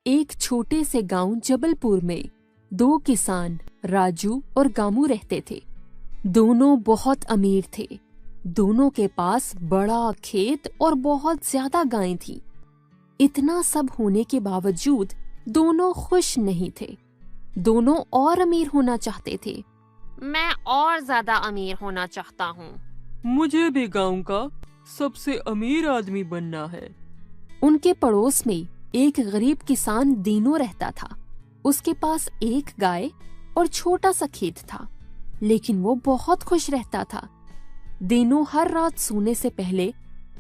एक छोटे से गांव जबलपुर में दो किसान राजू और गामू रहते थे। दोनों बहुत अमीर थे। दोनों के पास बड़ा खेत और बहुत ज्यादा गायें थी। इतना सब होने के बावजूद दोनों खुश नहीं थे। दोनों और अमीर होना चाहते थे। मैं और ज्यादा अमीर होना चाहता हूँ। मुझे भी गांव का सबसे अमीर आदमी बनना है। उनके पड़ोस में एक गरीब किसान दीनू रहता था। उसके पास एक गाय और छोटा सा खेत था, लेकिन वो बहुत खुश रहता था। दीनू हर रात सोने से पहले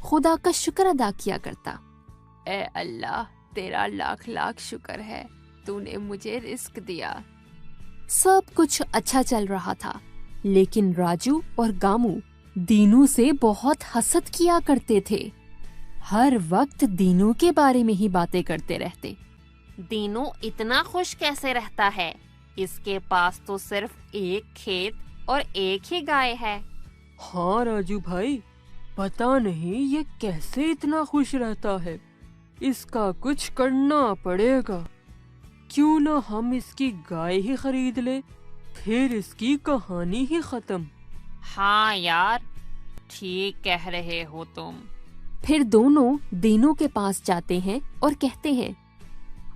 खुदा का शुक्र अदा किया करता। ए अल्लाह, तेरा लाख लाख शुक्र है, तूने मुझे रिस्क दिया। सब कुछ अच्छा चल रहा था, लेकिन राजू और गामू दीनू से बहुत हसद किया करते थे। हर वक्त दीनू के बारे में ही बातें करते रहते। दीनू इतना खुश कैसे रहता है? इसके पास तो सिर्फ एक खेत और एक ही गाय है। हाँ राजू भाई, पता नहीं ये कैसे इतना खुश रहता है। इसका कुछ करना पड़ेगा। क्यों ना हम इसकी गाय ही खरीद ले, फिर इसकी कहानी ही खत्म। हाँ यार, ठीक कह रहे हो तुम। फिर दोनों दीनू के पास जाते हैं और कहते हैं,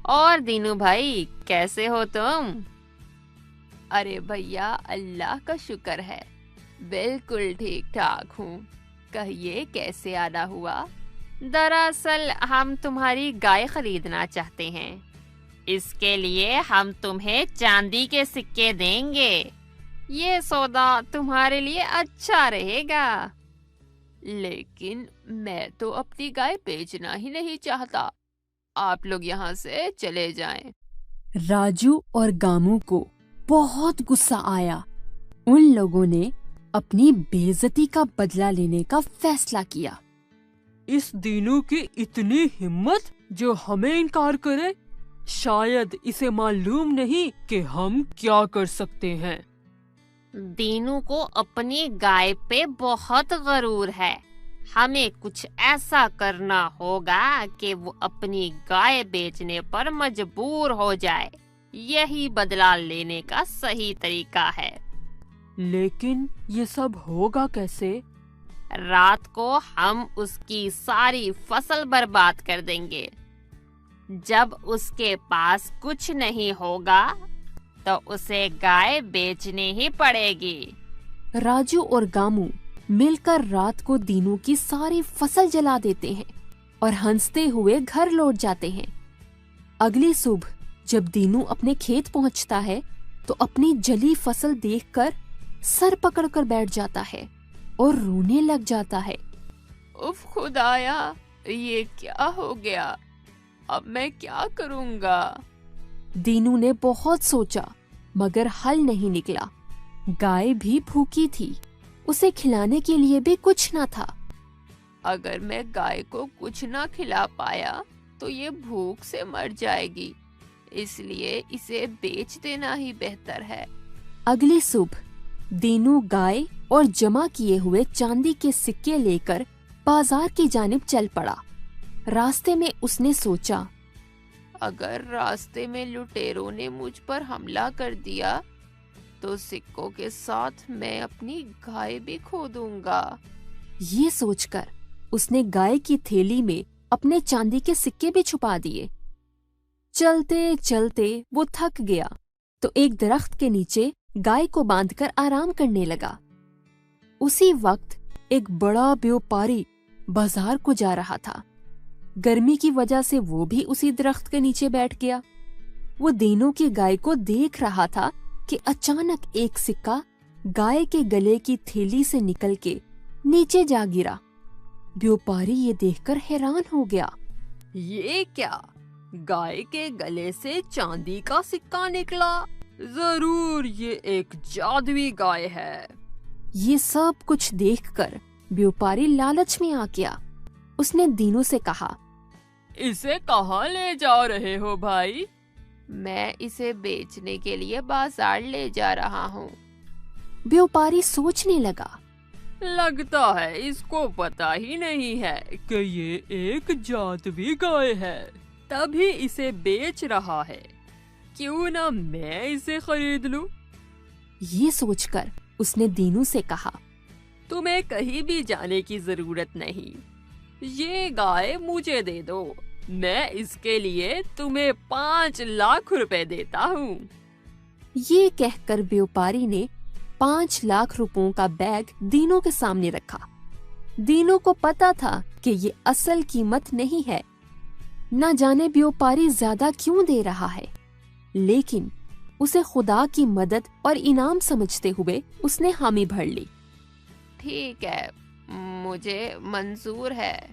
और दीनू भाई कैसे हो तुम? अरे भैया, अल्लाह का शुक्र है, बिल्कुल ठीक ठाक हूँ। कहिए कैसे आना हुआ? दरअसल हम तुम्हारी गाय खरीदना चाहते हैं। इसके लिए हम तुम्हें चांदी के सिक्के देंगे। ये सौदा तुम्हारे लिए अच्छा रहेगा। लेकिन मैं तो अपनी गाय बेचना ही नहीं चाहता। आप लोग यहाँ से चले जाएं। राजू और गामू को बहुत गुस्सा आया। उन लोगों ने अपनी बेइज्जती का बदला लेने का फैसला किया। इस दीनू की इतनी हिम्मत जो हमें इनकार करे। शायद इसे मालूम नहीं कि हम क्या कर सकते हैं। दीनू को अपनी गाय पे बहुत गरूर है। हमें कुछ ऐसा करना होगा कि वो अपनी गाय बेचने पर मजबूर हो जाए। यही बदला लेने का सही तरीका है। लेकिन ये सब होगा कैसे? रात को हम उसकी सारी फसल बर्बाद कर देंगे। जब उसके पास कुछ नहीं होगा तो उसे गाय बेचनी ही पड़ेगी। राजू और गामू मिलकर रात को दीनू की सारी फसल जला देते हैं और हंसते हुए घर लौट जाते हैं। अगली सुबह जब दीनू अपने खेत पहुंचता है तो अपनी जली फसल देखकर सर पकड़कर बैठ जाता है और रोने लग जाता है। उफ खुदाया, ये क्या हो गया? अब मैं क्या करूँगा? दीनू ने बहुत सोचा, मगर हल नहीं निकला। गाय भी भूखी थी, उसे खिलाने के लिए भी कुछ न था। अगर मैं गाय को कुछ ना खिला पाया तो ये भूख से मर जाएगी, इसलिए इसे बेच देना ही बेहतर है। अगली सुबह दीनू गाय और जमा किए हुए चांदी के सिक्के लेकर बाजार की जानिब चल पड़ा। रास्ते में उसने सोचा, अगर रास्ते में लुटेरों ने मुझ पर हमला कर दिया तो सिक्कों के साथ मैं अपनी गाय भी खो दूंगा। ये सोचकर उसने गाय की थैली में अपने चांदी के सिक्के भी छुपा दिए। चलते चलते वो थक गया तो एक दरख्त के नीचे गाय को बांधकर आराम करने लगा। उसी वक्त एक बड़ा व्यापारी बाजार को जा रहा था। गर्मी की वजह से वो भी उसी दरख्त के नीचे बैठ गया। वो दीनू की गाय को देख रहा था कि अचानक एक सिक्का गाय के गले की थैली से निकल के नीचे जा गिरा। व्यापारी ये देखकर हैरान हो गया। ये क्या? गाय के गले से चांदी का सिक्का निकला? जरूर ये एक जादुई गाय है। ये सब कुछ देखकर व्यापारी लालच में आ गया। उसने दीनू से कहा, इसे कहाँ ले जा रहे हो भाई? मैं इसे बेचने के लिए बाजार ले जा रहा हूँ। व्यापारी सोचने लगा, लगता है इसको पता ही नहीं है कि ये एक जादुई गाय है। तभी इसे बेच रहा है, क्यों ना मैं इसे खरीद लूं? ये सोचकर उसने दीनू से कहा, तुम्हें कहीं भी जाने की जरूरत नहीं, ये गाय मुझे दे दो, मैं इसके लिए तुम्हें 5 लाख रुपए देता हूँ। ये कहकर व्यापारी ने 5 लाख रुपयों का बैग दीनू के सामने रखा। दीनू को पता था कि ये असल कीमत नहीं है, न जाने व्यापारी ज्यादा क्यों दे रहा है, लेकिन उसे खुदा की मदद और इनाम समझते हुए उसने हामी भर ली। ठीक है, मुझे मंजूर है।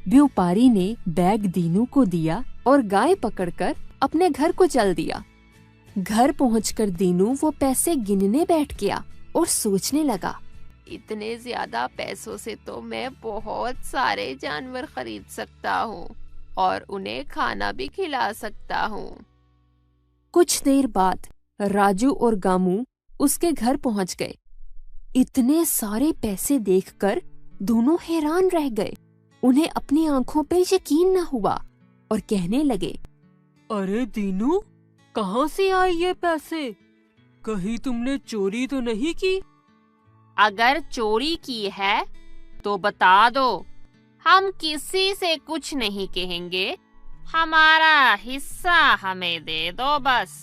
व्यापारी ने बैग दीनू को दिया और गाय पकड़कर अपने घर को चल दिया। घर पहुंचकर दीनू वो पैसे गिनने बैठ गया और सोचने लगा, इतने ज्यादा पैसों से तो मैं बहुत सारे जानवर खरीद सकता हूँ और उन्हें खाना भी खिला सकता हूँ। कुछ देर बाद राजू और गामू उसके घर पहुंच गए। इतने सारे पैसे देखकर दोनों हैरान रह गए। उन्हें अपनी आंखों पे यकीन न हुआ और कहने लगे, अरे दीनू, कहाँ से आए ये पैसे? कहीं तुमने चोरी तो नहीं की? अगर चोरी की है तो बता दो, हम किसी से कुछ नहीं कहेंगे, हमारा हिस्सा हमें दे दो बस।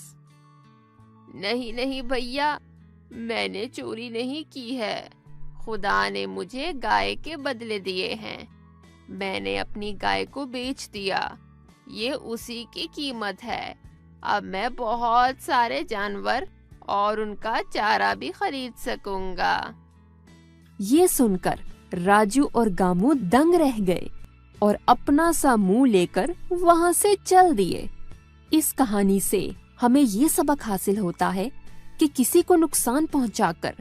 नहीं नहीं भैया, मैंने चोरी नहीं की है, खुदा ने मुझे गाय के बदले दिए हैं। मैंने अपनी गाय को बेच दिया, ये उसी की कीमत है। अब मैं बहुत सारे जानवर और उनका चारा भी खरीद सकूंगा। ये सुनकर राजू और गामू दंग रह गए और अपना सा मुंह लेकर वहां से चल दिए। इस कहानी से हमें ये सबक हासिल होता है कि किसी को नुकसान पहुंचाकर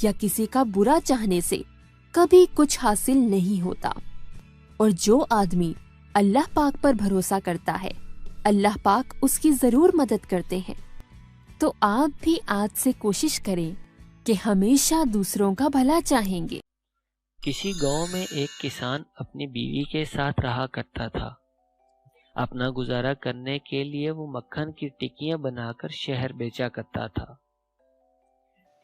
या किसी का बुरा चाहने से कभी कुछ हासिल नहीं होता। और जो आदमी अल्लाह पाक पर भरोसा करता है, अल्लाह पाक उसकी जरूर मदद करते हैं। तो आप भी आज से कोशिश करें कि हमेशा दूसरों का भला चाहेंगे। किसी गांव में एक किसान अपनी बीवी के साथ रहा करता था। अपना गुजारा करने के लिए वो मक्खन की टिक्कियां बनाकर शहर बेचा करता था।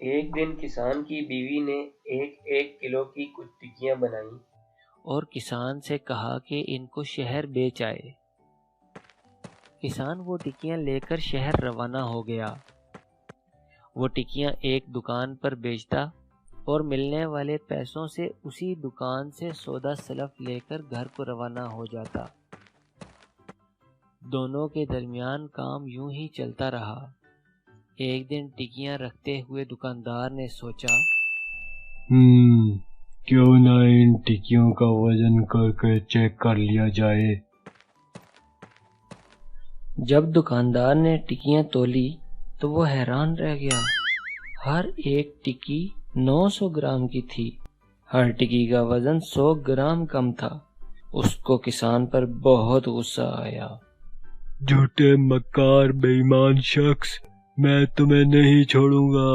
एक दिन किसान की बीवी ने 1-1 किलो की कुछ टिक्कियां बनाई और किसान से कहा कि इनको शहर बेच आए। किसान वो टिक्कियां लेकर शहर रवाना हो गया। वो टिक्कियां एक दुकान पर बेचता और मिलने वाले पैसों से उसी दुकान से सौदा सलफ लेकर घर को रवाना हो जाता। दोनों के दरमियान काम यूं ही चलता रहा। एक दिन टिक्कियां रखते हुए दुकानदार ने सोचा, क्यों ना इन टिक्कियों का वजन करके चेक कर लिया जाए। जब दुकानदार ने टिक्कियां तोली तो वो हैरान रह गया। हर एक टिक्की 900 ग्राम की थी। हर टिक्की का वजन 100 ग्राम कम था। उसको किसान पर बहुत गुस्सा आया। झूठे मक्कार बेईमान शख्स, मैं तुम्हें नहीं छोड़ूंगा।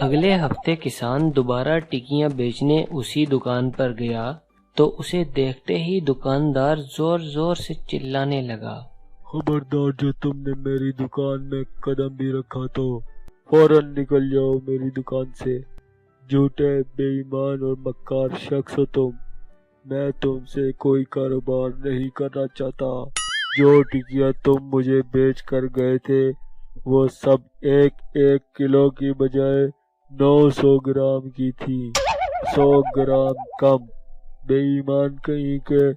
अगले हफ्ते किसान दोबारा टिक्कियां बेचने उसी दुकान पर गया तो उसे देखते ही दुकानदार जोर जोर से चिल्लाने लगा, खबरदार, जो तुमने मेरी दुकान में कदम भी रखा तो फौरन निकल जाओ मेरी दुकान से। झूठे बेईमान और मक्कार शख्स हो तुम। मैं तुमसे कोई कारोबार नहीं करना चाहता। जो टिक्कियां तुम मुझे बेच कर गए थे वो सब 1-1 किलो की बजाय 900 ग्राम की थी। 100 ग्राम कम। बेईमान कहीं के,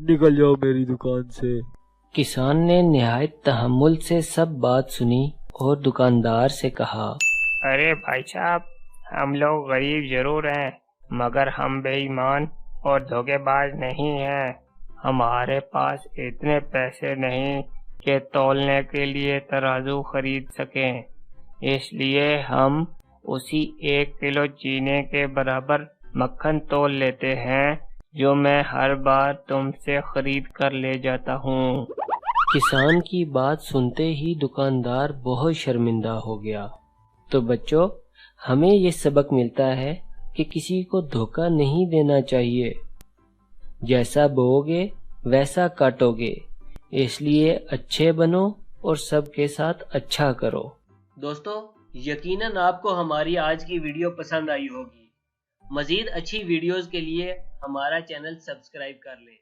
निकल जाओ मेरी दुकान से। किसान ने निहायत तहम्मुल से सब बात सुनी और दुकानदार से कहा, अरे भाई साहब, हम लोग गरीब जरूर हैं मगर हम बेईमान और धोखेबाज नहीं हैं। हमारे पास इतने पैसे नहीं कि तौलने के लिए तराजू खरीद सकें, इसलिए हम उसी 1 किलो चीनी के बराबर मक्खन तौल लेते हैं जो मैं हर बार तुमसे खरीद कर ले जाता हूँ। किसान की बात सुनते ही दुकानदार बहुत शर्मिंदा हो गया। तो बच्चों, हमें ये सबक मिलता है कि किसी को धोखा नहीं देना चाहिए। जैसा बोओगे वैसा काटोगे। इसलिए अच्छे बनो और सबके साथ अच्छा करो। दोस्तों, यकीनन आपको हमारी आज की वीडियो पसंद आई होगी। मजीद अच्छी वीडियोस के लिए हमारा चैनल सब्सक्राइब कर लें।